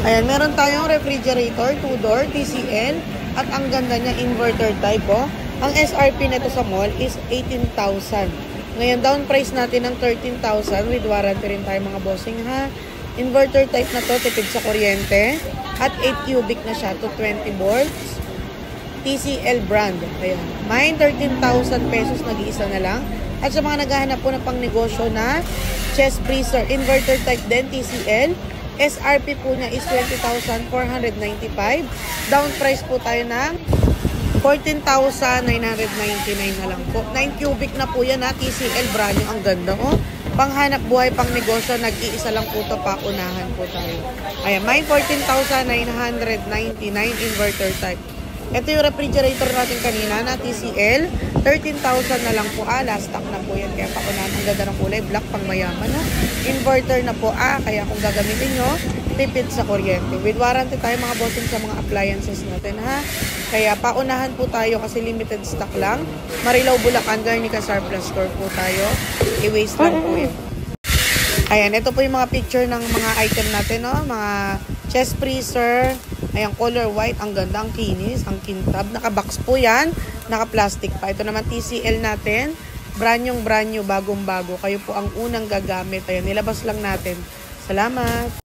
Ayan, meron tayong refrigerator, 2-door, TCL, at ang ganda niya, inverter type, oh. Ang SRP nito sa mall is 18,000. Ngayon, down price natin ng 13,000 with warranty rin tayo mga bossing, ha. Inverter type na to, tipid sa kuryente, at 8 cubic na siya to 20 volts. TCL brand. Ayan. May 13,000 pesos, nag-iisa na lang. At sa mga naghahanap po ng pang negosyo na chest freezer, inverter type din, TCL, SRP po niya is 20,495. Down price po tayo ng 14,999 na lang po. 9 cubic na po yan, ha. TCL brand yung ang ganda, oh. Panghanap buhay, pang negosyo, nag-iisa lang po ito, paunahan po tayo. Ayan, may 14,999 inverter type. Ito yung refrigerator natin kanina na TCL. 13,000 na lang po. Last stock na po yan. Kaya paunahan, ang ganda ng kulay. Black, pang mayaman, ha. Inverter na po. Kaya kung gagamitin nyo, tipid sa kuryente. With warranty tayo mga bossing sa mga appliances natin, ha. Kaya paunahan po tayo kasi limited stock lang. Marilao, Bulacan, Garnica Surplus Store po tayo. I-waste lang po yun. Ayan, ito po yung mga picture ng mga item natin, no? Mga chest freezer. Ayan, color white. Ang ganda, ang kinis, ang kintab. Naka-box po yan. Naka-plastic pa. Ito naman TCL natin. Brand new, bagong-bago. Kayo po ang unang gagamit. Ayan, nilabas lang natin. Salamat!